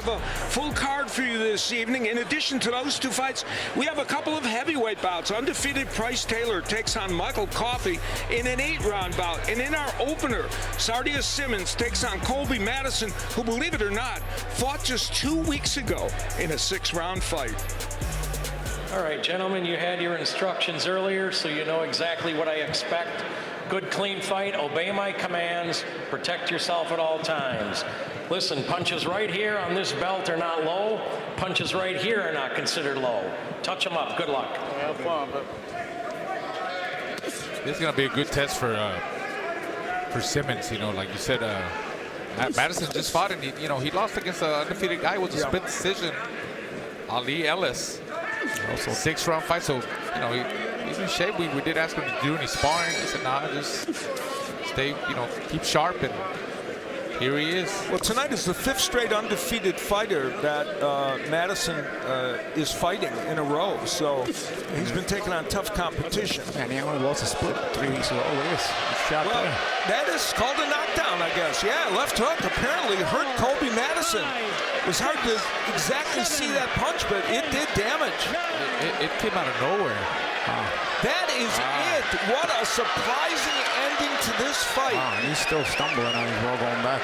have a full card for you this evening. In addition to those two fights, we have a couple of heavyweight bouts. Undefeated Price Taylor takes on Michael Coffey in an 8-round bout. And in our opener, Sardia Simmons takes on Colby Madison, who, believe it or not, fought just 2 weeks ago in a 6-round fight. All right, gentlemen, you had your instructions earlier, so you know exactly what I expect. Good, clean fight. Obey my commands. Protect yourself at all times. Listen, punches right here on this belt are not low. Punches right here are not considered low. Touch them up. Good luck. Have fun, but this is going to be a good test for Simmons. You know, like you said, Madison just fought, and he lost against an undefeated guy with a split decision, Ali Ellis. Also 6-round fight, so he's in shape. We did ask him to do any sparring. He said, "Nah, just stay, keep sharp." And here he is. Well, tonight is the 5th straight undefeated fighter that Madison is fighting in a row. So he's been taking on tough competition. And he only lost a split 3 weeks ago. Oh, it is. Shot well, there. that is called a knockdown, I guess. Yeah, left hook apparently hurt Colby Madison. It was hard to exactly see that punch, but it did damage. It came out of nowhere. That is it. What a surprising ending to this fight. And he's still stumbling on his roll going back.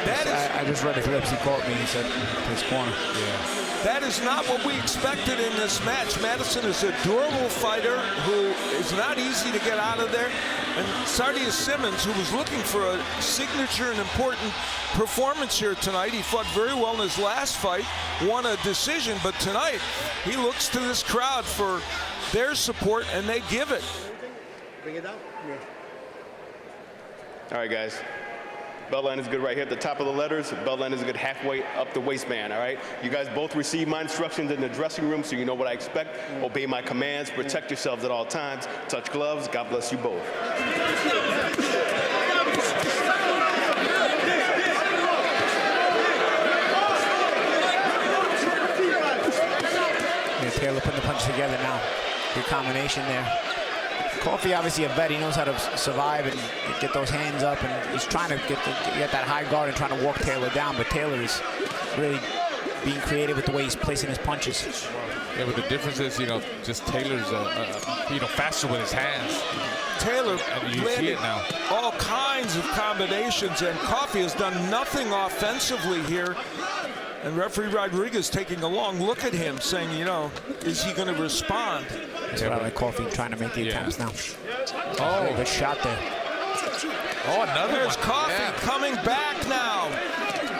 I just read his lips. He caught me. He said to his corner. Yeah. That is not what we expected in this match. Madison is a durable fighter who is not easy to get out of there. And Sardia Simmons, who was looking for a signature and important performance here tonight. He fought very well in his last fight, won a decision, but tonight he looks to this crowd for their support, and they give it. bring it down. Yeah. All right, guys. Belt line is good right here at the top of the letters. Belt line is good halfway up the waistband, all right? You guys both receive my instructions in the dressing room, so you know what I expect. Obey my commands. Protect yourselves at all times. Touch gloves. God bless you both. Yeah, Taylor putting the punches together now. Good combination there. Coffey, obviously a vet. He knows how to survive and get those hands up, and he's trying to get that high guard and trying to walk Taylor down. But Taylor is really being creative with the way he's placing his punches. Yeah, but the difference is, just Taylor's, faster with his hands. Taylor You see it now. all kinds of combinations, and Coffey has done nothing offensively here. And referee Rodriguez taking a long look at him, saying, is he going to respond? That's what I like Coffey trying to make the attempts now. Oh, good shot there. Oh, another There's one. Coffey coming back now.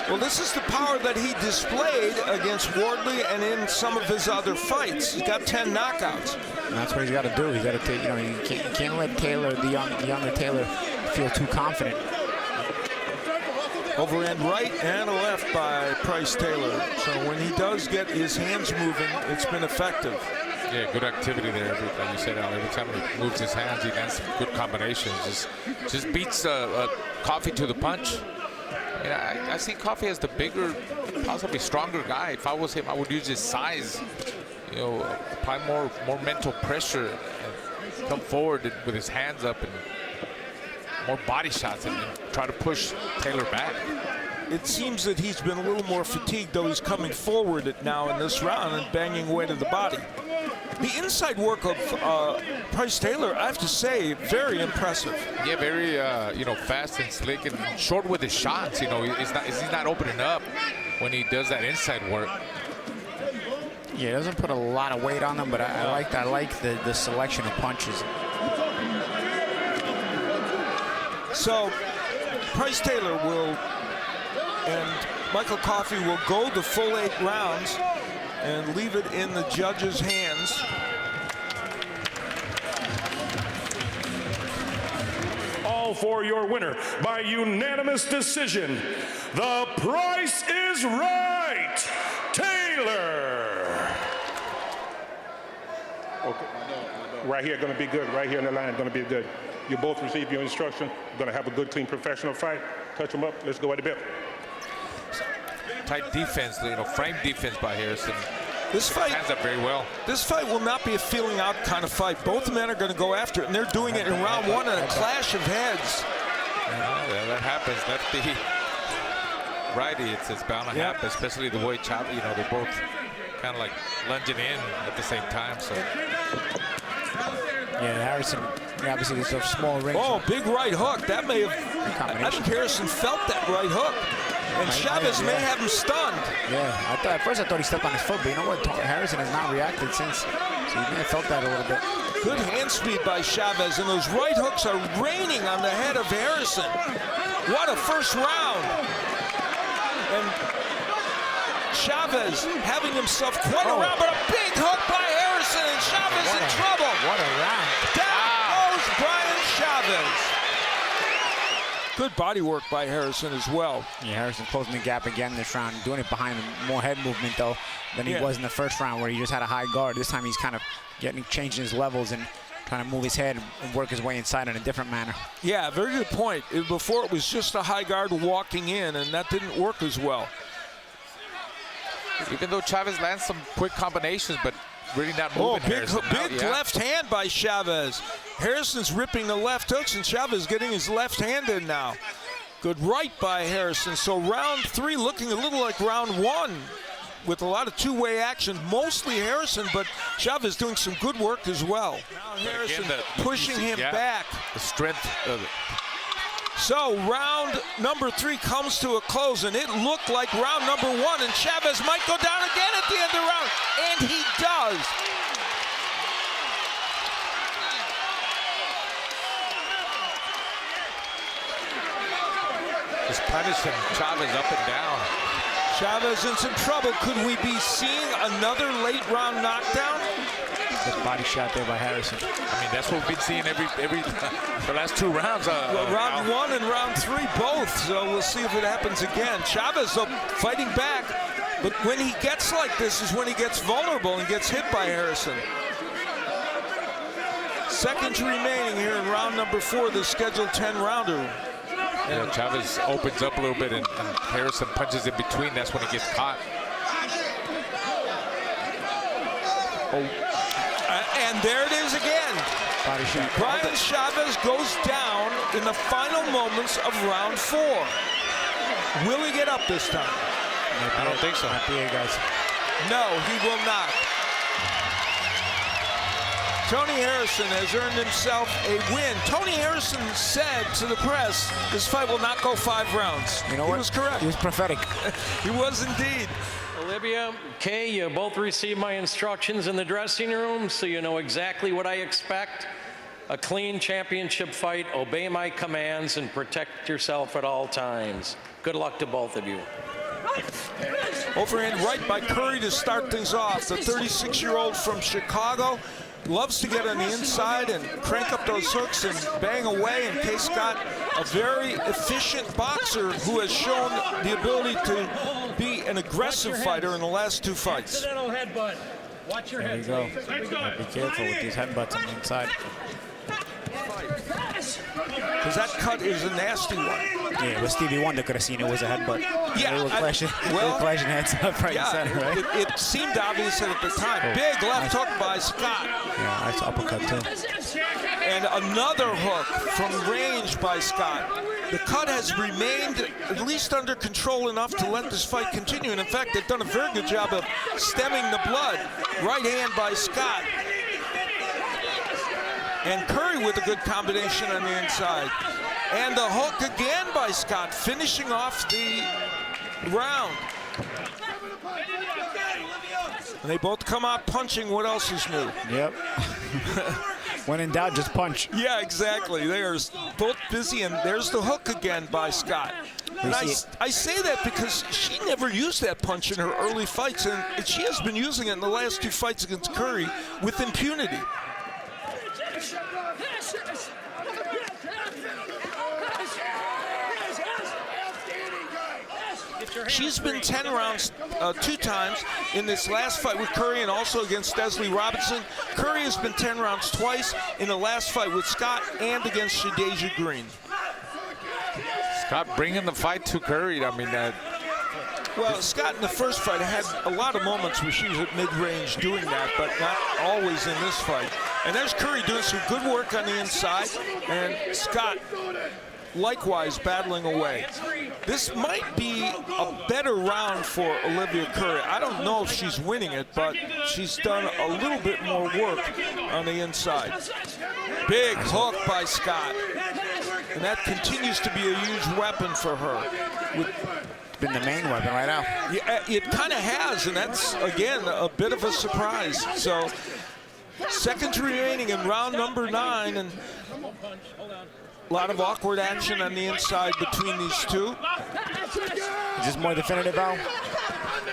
Well, this is the power that he displayed against Wardley and in some of his other fights. He's got 10 knockouts. And that's what he's got to do. He's got to take, you can't let Taylor, the younger Taylor, feel too confident. Overhand right and a left by Price Taylor. So when he does get his hands moving, it's been effective. Yeah, good activity there. Like you said, Al, every time he moves his hands, he lands some good combinations. Just beats Coffey to the punch. I see Coffey as the bigger, possibly stronger guy. If I was him, I would use his size. Apply more mental pressure and come forward with his hands up and more body shots and try to push Taylor back. It seems that he's been a little more fatigued, though he's coming forward now in this round and banging away to the body. The inside work of Price Taylor, I have to say, very impressive. Yeah, very fast and slick and short with his shots. He's not opening up when he does that inside work. Yeah, he doesn't put a lot of weight on them, but I like the selection of punches. So Price Taylor and Michael Coffey will go the full 8 rounds and leave it in the judges' hands. All for your winner by unanimous decision. The price is right, Taylor. Okay, right here going to be good. Right here in the line going to be good. You both receive your instruction. Going to have a good, clean, professional fight. Touch them up. Let's go at the belt. Tight defense, frame defense by Harrison. This fight hands up very well. This fight will not be a feeling out kind of fight. Both men are going to go after it, and they're doing it in round 1 in a clash of heads. Yeah, that happens. righty, it's bound to happen, especially the way Chavez, you know, they're both kind of like lunging in at the same time. So yeah, Harrison, obviously there's a small ring. Oh, big right hook. That may have, I think Harrison felt that right hook. And Chavez may have him stunned. Yeah, at first I thought he stepped on his foot, but you know what? Harrison has not reacted since. So he may have felt that a little bit. Good hand speed by Chavez, and those right hooks are raining on the head of Harrison. What a first round. And Chavez having himself quite a round, but a big hook by Harrison, and Chavez in trouble. What a round. Down goes Brian Chavez. Good body work by Harrison as well. Yeah, Harrison closing the gap again this round, doing it behind more head movement though than he was in the first round where he just had a high guard. This time he's kind of changing his levels and trying to move his head and work his way inside in a different manner. Yeah, very good point. Before it was just a high guard walking in, and that didn't work as well. even though Chavez lands some quick combinations, but really not moving. Big left hand by Chavez. Harrison's ripping the left hooks, and Chavez getting his left hand in now. Good right by Harrison. So round 3 looking a little like round 1 with a lot of two-way action. Mostly Harrison, but Chavez doing some good work as well. Now Harrison pushing him back. The strength of it. So round number 3 comes to a close, and it looked like round number 1, and Chavez might go down again at the end of the round, and he does. Just punishing Chavez up and down. Chavez in some trouble. Could we be seeing another late round knockdown? Good body shot there by Harrison. I mean, that's what we've been seeing every the last 2 rounds. Round 1 and round 3 both. So we'll see if it happens again. Chavez fighting back, but when he gets like this is when he gets vulnerable and gets hit by Harrison. Seconds remaining here in round number 4, the scheduled 10-rounder. Yeah, Chavez opens up a little bit, and Harrison punches in between. That's when he gets caught. And there it is again. Body shot. Brian Chavez goes down in the final moments of round 4. Will he get up this time? I don't think so. Not the guys. No, he will not. Tony Harrison has earned himself a win. Tony Harrison said to the press, this fight will not go 5 rounds. You know he what? was correct. He was prophetic. He was indeed. Olivia, Kaye, you both received my instructions in the dressing room, so you know exactly what I expect. A clean championship fight, obey my commands, and protect yourself at all times. Good luck to both of you. Overhand right by Curry to start things off. The 36-year-old from Chicago loves to get on the inside and crank up those hooks and bang away. And Kaye Scott, a very efficient boxer who has shown the ability to be an aggressive fighter in the last 2 fights. Watch your There you go. Be careful with these headbutts on the inside. Because that cut is a nasty one. Yeah, but Stevie Wonder could have seen it was a headbutt. Yeah, They were flashing heads up right and center, right? It seemed obvious at the time. Big left hook by Scott. Yeah, nice uppercut too. And another hook from range by Scott. The cut has remained at least under control enough to let this fight continue. And in fact, they've done a very good job of stemming the blood. Right hand by Scott. And Curry with a good combination on the inside. And the hook again by Scott, finishing off the round. And they both come out punching. What else is new? Yep. When in doubt, just punch. Yeah, exactly. They are both busy, and there's the hook again by Scott. And I say that because she never used that punch in her early fights, and she has been using it in the last 2 fights against Curry with impunity. She's been 10 rounds 2 times in this last fight with Curry and also against Desley Robinson. Curry has been 10 rounds twice in the last fight with Scott and against Shadeja Green. Scott bringing the fight to Curry. I mean, well, Scott in the first fight had a lot of moments where she was at mid-range doing that, but not always in this fight. And there's Curry doing some good work on the inside, and Scott likewise battling away. This might be a better round for Olivia Curry. I don't know if she's winning it, but she's done a little bit more work on the inside. Big hook by Scott. And that continues to be a huge weapon for her. It's been the main weapon right now. Yeah, it kind of has, and that's, again, a bit of a surprise. So, seconds remaining in round number 9, and a lot of awkward action on the inside between these two. Is this more definitive, Al?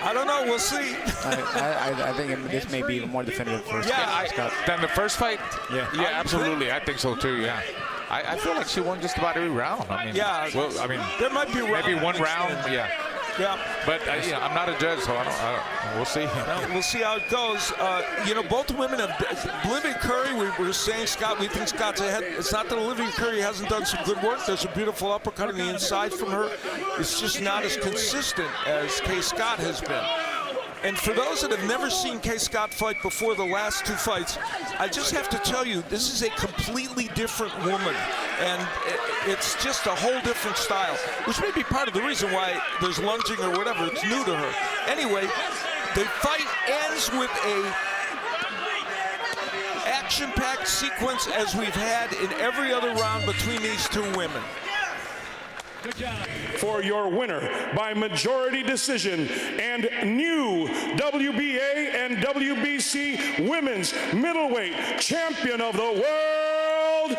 I don't know. We'll see. I think this may be even more definitive for Scott. Than the first fight? Yeah. Yeah, absolutely. I think so too. Yeah. I feel like she won just about every round. I mean, Yeah. Well, I mean, There might be maybe one round. Yeah. Yeah. But you know, I'm not a judge, so I don't. We'll see. We'll see how it goes. You know, both women have. Olivia Curry, we were saying, Scott, we think Scott's ahead. It's not that Olivia Curry hasn't done some good work. There's a beautiful uppercut on the inside from her. It's just not as consistent as Kaye Scott has been. And for those that have never seen Kaye Scott fight before the last 2 fights, I just have to tell you, this is a completely different woman. And it's just a whole different style, which may be part of the reason why there's lunging or whatever. It's new to her. Anyway, the fight ends with a action-packed sequence as we've had in every other round between these two women. For your winner by majority decision and new WBA and WBC women's middleweight champion of the world,